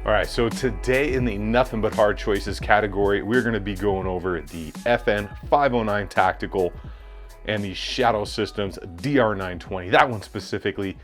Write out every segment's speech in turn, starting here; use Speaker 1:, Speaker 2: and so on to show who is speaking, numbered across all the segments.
Speaker 1: All right, so today in the nothing but hard choices category, we're gonna be going over the FN 509 Tactical and the Shadow Systems DR920. That one specifically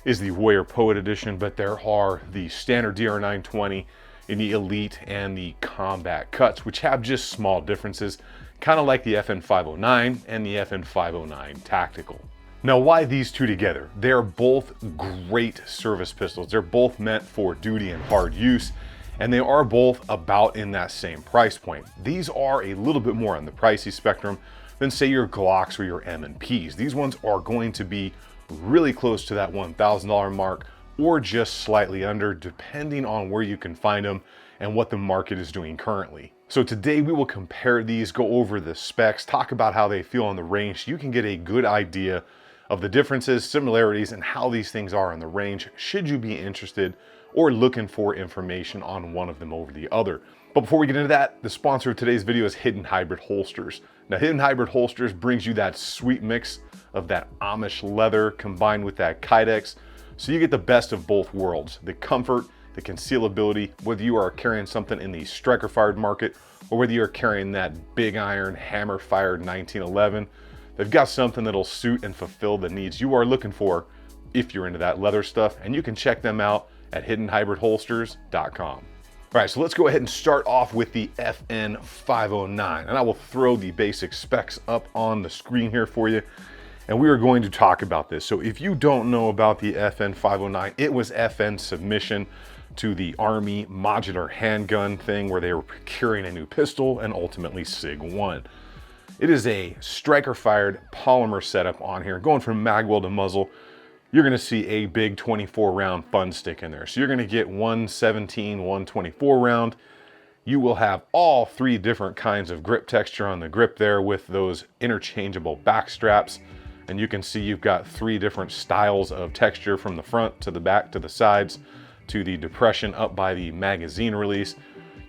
Speaker 1: is the Warrior Poet Edition, but there are the standard DR920 in the Elite and the Combat Cuts, which have just small differences, kind of like the FN 509 and the FN 509 Tactical. Now, why these two together? They're both great service pistols. They're both meant for duty and hard use, and they are both about in that same price point. These are a little bit more on the pricey spectrum than say your Glocks or your M&Ps. These ones are going to be really close to that $1,000 mark or just slightly under, depending on where you can find them and what the market is doing currently. So today we will compare these, go over the specs, talk about how they feel on the range. You can get a good idea of the differences, similarities, and how these things are in the range, should you be interested or looking for information on one of them over the other. But before we get into that, the sponsor of today's video is Hidden Hybrid Holsters. Now, Hidden Hybrid Holsters brings you that sweet mix of that Amish leather combined with that Kydex, so you get the best of both worlds, the comfort, the concealability, whether you are carrying something in the striker-fired market or whether you're carrying that big iron hammer-fired 1911, they've got something that'll suit and fulfill the needs you are looking for if you're into that leather stuff, and you can check them out at hiddenhybridholsters.com. All right, so let's go ahead and start off with the FN 509, and I will throw the basic specs up on the screen here for you, and we are going to talk about this. So if you don't know about the FN 509, it was FN's submission to the Army modular handgun thing where they were procuring a new pistol and ultimately SIG-1. It is a striker-fired polymer setup on here. Going from magwell to muzzle, you're gonna see a big 24-round fun stick in there. So you're gonna get 117, 124 round. You will have all three different kinds of grip texture on the grip there with those interchangeable back straps. And you can see you've got three different styles of texture, from the front to the back to the sides to the depression up by the magazine release.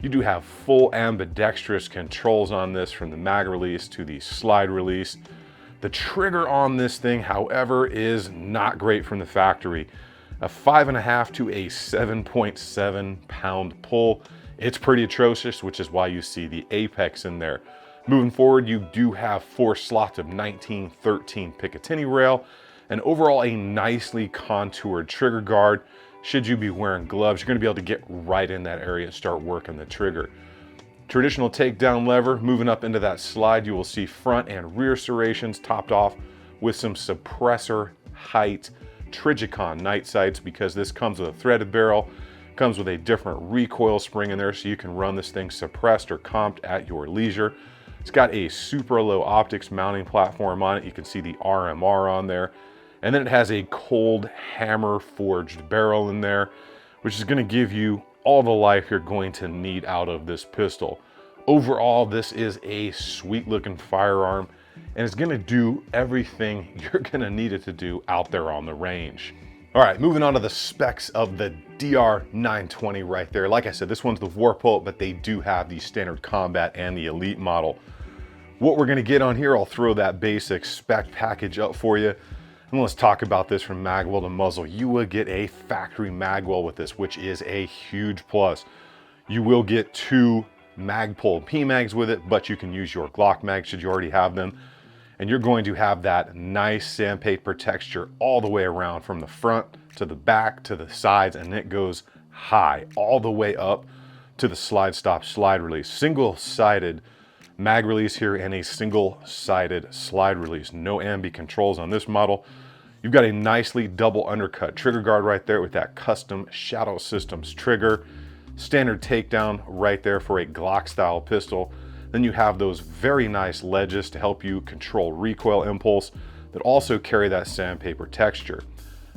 Speaker 1: You do have full ambidextrous controls on this, from the mag release to the slide release. The trigger on this thing, however, is not great from the factory. A 5.5 to a 7.7 pound pull. It's pretty atrocious, which is why you see the Apex in there. Moving forward, you do have 4 slots of 1913 Picatinny rail, and overall a nicely contoured trigger guard. Should you be wearing gloves, you're gonna be able to get right in that area and start working the trigger. Traditional takedown lever, moving up into that slide, you will see front and rear serrations topped off with some suppressor height Trijicon night sights, because this comes with a threaded barrel, comes with a different recoil spring in there, so you can run this thing suppressed or comped at your leisure. It's got a super low optics mounting platform on it. You can see the RMR on there. And then it has a cold hammer forged barrel in there, which is going to give you all the life you're going to need out of this pistol. Overall, this is a sweet looking firearm, and it's going to do everything you're going to need it to do out there on the range. All right, moving on to the specs of the DR920 right there. Like I said, this one's the War Poet, but they do have the standard combat and the Elite model. What we're going to get on here, I'll throw that basic spec package up for you. And let's talk about this from magwell to muzzle. You will get a factory magwell with this, which is a huge plus. You will get 2 Magpul PMags with it, but you can use your Glock mags should you already have them. And you're going to have that nice sandpaper texture all the way around, from the front to the back to the sides, and it goes high all the way up to the slide stop slide release. Single-sided mag release here and a single-sided slide release. No ambi controls on this model. You've got a nicely double undercut trigger guard right there with that custom Shadow Systems trigger. Standard takedown right there for a Glock style pistol. Then you have those very nice ledges to help you control recoil impulse that also carry that sandpaper texture.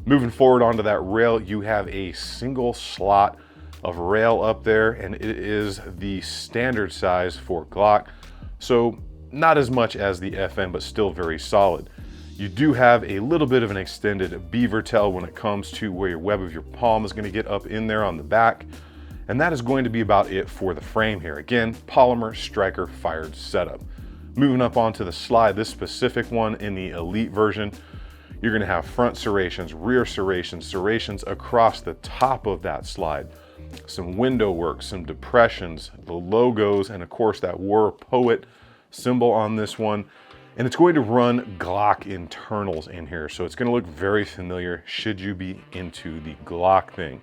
Speaker 1: Moving forward onto that rail, you have a single slot of rail up there, and it is the standard size for Glock. So not as much as the FN, but still very solid. You do have a little bit of an extended beaver tail when it comes to where your web of your palm is going to get up in there on the back. And that is going to be about it for the frame here. Again, polymer striker fired setup. Moving up onto the slide, this specific one in the Elite version, you're going to have front serrations, rear serrations, serrations across the top of that slide. some window work, some depressions, the logos, and of course that War Poet symbol on this one. And it's going to run Glock internals in here, so it's going to look very familiar should you be into the Glock thing.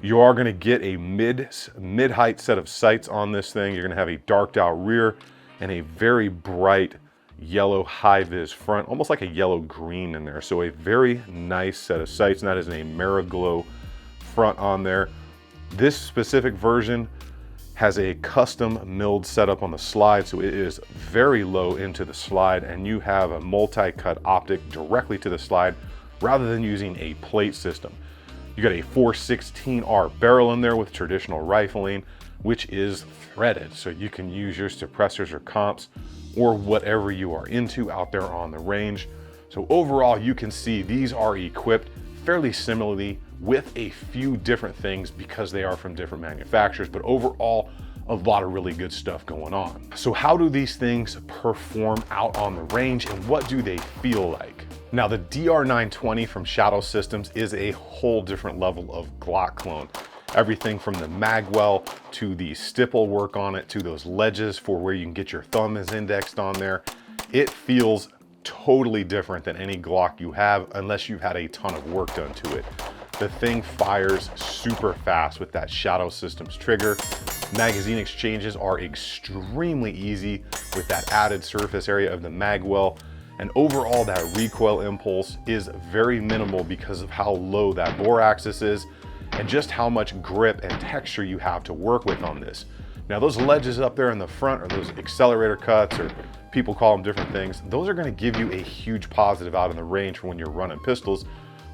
Speaker 1: You are going to get a mid-height set of sights on this thing. You're going to have a darked out rear and a very bright yellow high-vis front, almost like a yellow-green in there. So a very nice set of sights, and that is an Ameriglow front on there. This specific version has a custom milled setup on the slide, so it is very low into the slide, and you have a multi-cut optic directly to the slide rather than using a plate system. You got a 416R barrel in there with traditional rifling, which is threaded, so you can use your suppressors or comps or whatever you are into out there on the range. So overall, you can see these are equipped fairly similarly with a few different things because they are from different manufacturers, but overall, a lot of really good stuff going on. So how do these things perform out on the range, and what do they feel like? Now, the DR920 from Shadow Systems is a whole different level of Glock clone. Everything from the magwell to the stipple work on it to those ledges for where you can get your thumb is indexed on there. It feels totally different than any Glock you have unless you've had a ton of work done to it. The thing fires super fast with that Shadow Systems trigger. Magazine exchanges are extremely easy with that added surface area of the magwell. And overall, that recoil impulse is very minimal because of how low that bore axis is and just how much grip and texture you have to work with on this. Now, those ledges up there in the front, or those accelerator cuts, or people call them different things, those are going to give you a huge positive out in the range for when you're running pistols,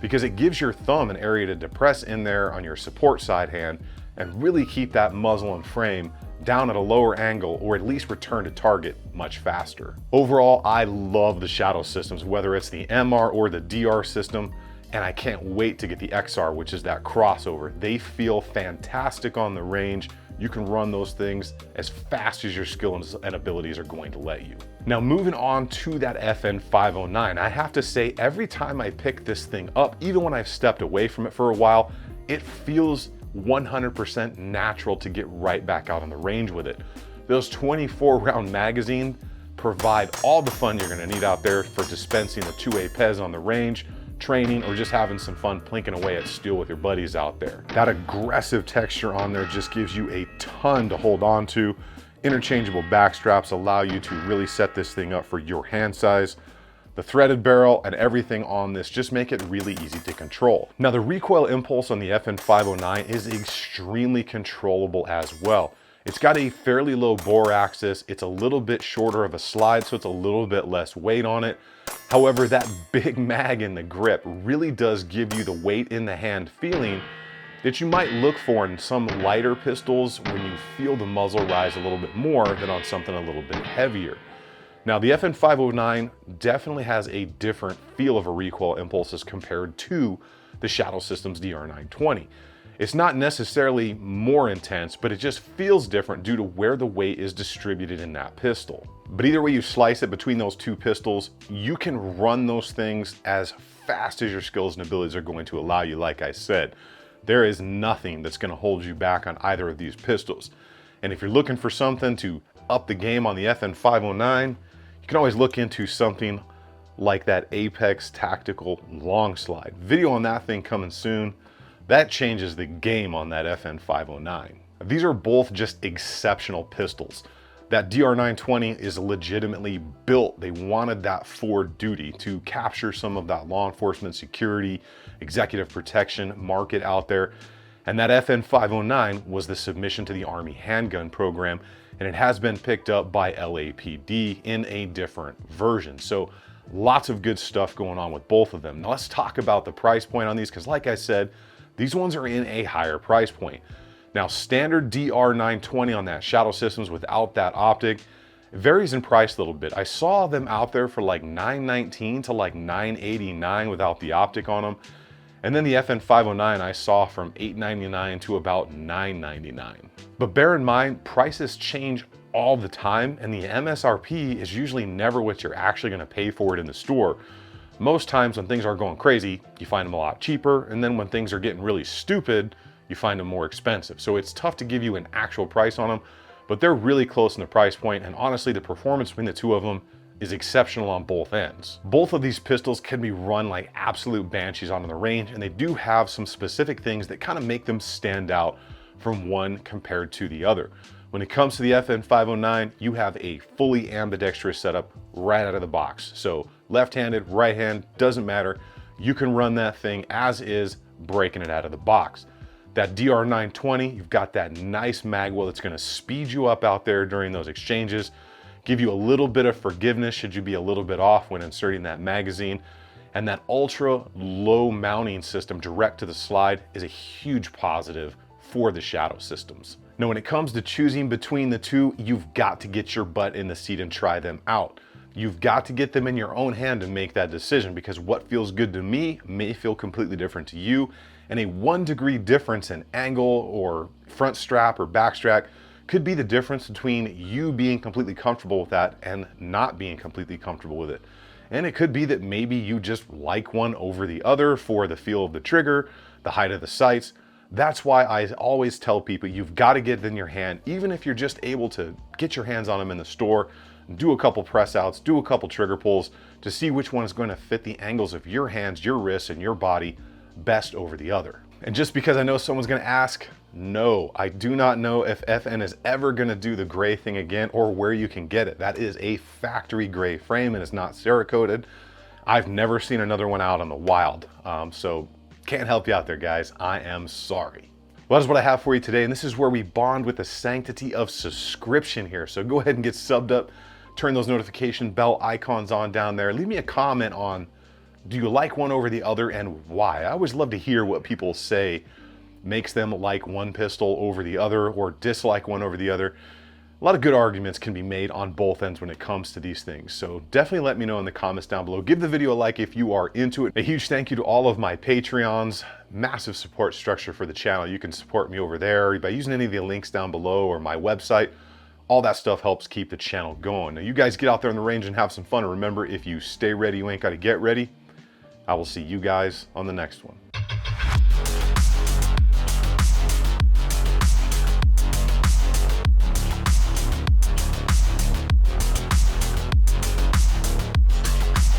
Speaker 1: because it gives your thumb an area to depress in there on your support side hand and really keep that muzzle and frame down at a lower angle, or at least return to target much faster. Overall, I love the Shadow Systems, whether it's the MR or the DR system, and I can't wait to get the XR, which is that crossover. They feel fantastic on the range. You can run those things as fast as your skill and abilities are going to let you. Now, moving on to that FN509, I have to say, every time I pick this thing up, even when I've stepped away from it for a while, it feels 100% natural to get right back out on the range with it. Those 24-round magazines provide all the fun you're gonna need out there for dispensing the 2A Pez on the range, training, or just having some fun plinking away at steel with your buddies out there. That aggressive texture on there just gives you a ton to hold on to. Interchangeable back straps allow you to really set this thing up for your hand size. The threaded barrel and everything on this just make it really easy to control. Now, the recoil impulse on the FN509 is extremely controllable as well. It's got a fairly low bore axis. It's a little bit shorter of a slide, so it's a little bit less weight on it. However, that big mag in the grip really does give you the weight in the hand feeling that you might look for in some lighter pistols when you feel the muzzle rise a little bit more than on something a little bit heavier. Now, the FN509 definitely has a different feel of a recoil impulse as compared to the Shadow Systems DR920. It's not necessarily more intense, but it just feels different due to where the weight is distributed in that pistol. But either way you slice it between those two pistols, you can run those things as fast as your skills and abilities are going to allow you. Like I said, there is nothing that's going to hold you back on either of these pistols. And if you're looking for something to up the game on the FN509, you can always look into something like that Apex Tactical Long Slide. Video on that thing coming soon. That changes the game on that FN509. These are both just exceptional pistols. That DR920 is legitimately built. They wanted that for duty to capture some of that law enforcement, security, executive protection market out there. And that FN509 was the submission to the Army handgun program, and it has been picked up by LAPD in a different version. So lots of good stuff going on with both of them. Now let's talk about the price point on these, because like I said, these ones are in a higher price point. Now, standard DR920 on that Shadow Systems without that optic, it varies in price a little bit. I saw them out there for like $919 to like $989 without the optic on them. And then the FN509 I saw from $899 to about $999. But bear in mind, prices change all the time, and the MSRP is usually never what you're actually gonna pay for it in the store. Most times when things are going crazy, you find them a lot cheaper, and then when things are getting really stupid, you find them more expensive. So it's tough to give you an actual price on them, but they're really close in the price point, and honestly, the performance between the two of them is exceptional on both ends. Both of these pistols can be run like absolute banshees on the range, and they do have some specific things that kind of make them stand out from one compared to the other. When it comes to the FN509, you have a fully ambidextrous setup right out of the box. So left-handed, right hand, doesn't matter. You can run that thing as is, breaking it out of the box. That DR920, you've got that nice magwell that's gonna speed you up out there during those exchanges, give you a little bit of forgiveness should you be a little bit off when inserting that magazine. And that ultra low mounting system direct to the slide is a huge positive for the Shadow systems. Now, when it comes to choosing between the two, you've got to get your butt in the seat and try them out. You've got to get them in your own hand and make that decision, because what feels good to me may feel completely different to you. And a 1 degree difference in angle or front strap or back strap could be the difference between you being completely comfortable with that and not being completely comfortable with it. And it could be that maybe you just like one over the other for the feel of the trigger, the height of the sights. That's why I always tell people you've got to get it in your hand, even if you're just able to get your hands on them in the store, do a couple press outs, do a couple trigger pulls to see which one is going to fit the angles of your hands, your wrists, and your body best over the other. And just because I know someone's going to ask, no, I do not know if FN is ever going to do the gray thing again or where you can get it. That is a factory gray frame and it's not Cerakoted. I've never seen another one out on the wild. So can't help you out there, guys. I am sorry. Well, that's what I have for you today, and this is where we bond with the sanctity of subscription here. So go ahead and get subbed up, turn those notification bell icons on down there. Leave me a comment on, do you like one over the other and why? I always love to hear what people say makes them like one pistol over the other or dislike one over the other. A lot of good arguments can be made on both ends when it comes to these things. So definitely let me know in the comments down below. Give the video a like if you are into it. A huge thank you to all of my Patreons. Massive support structure for the channel. You can support me over there by using any of the links down below or my website. All that stuff helps keep the channel going. Now you guys get out there in the range and have some fun. And remember, if you stay ready, you ain't got to get ready. I will see you guys on the next one.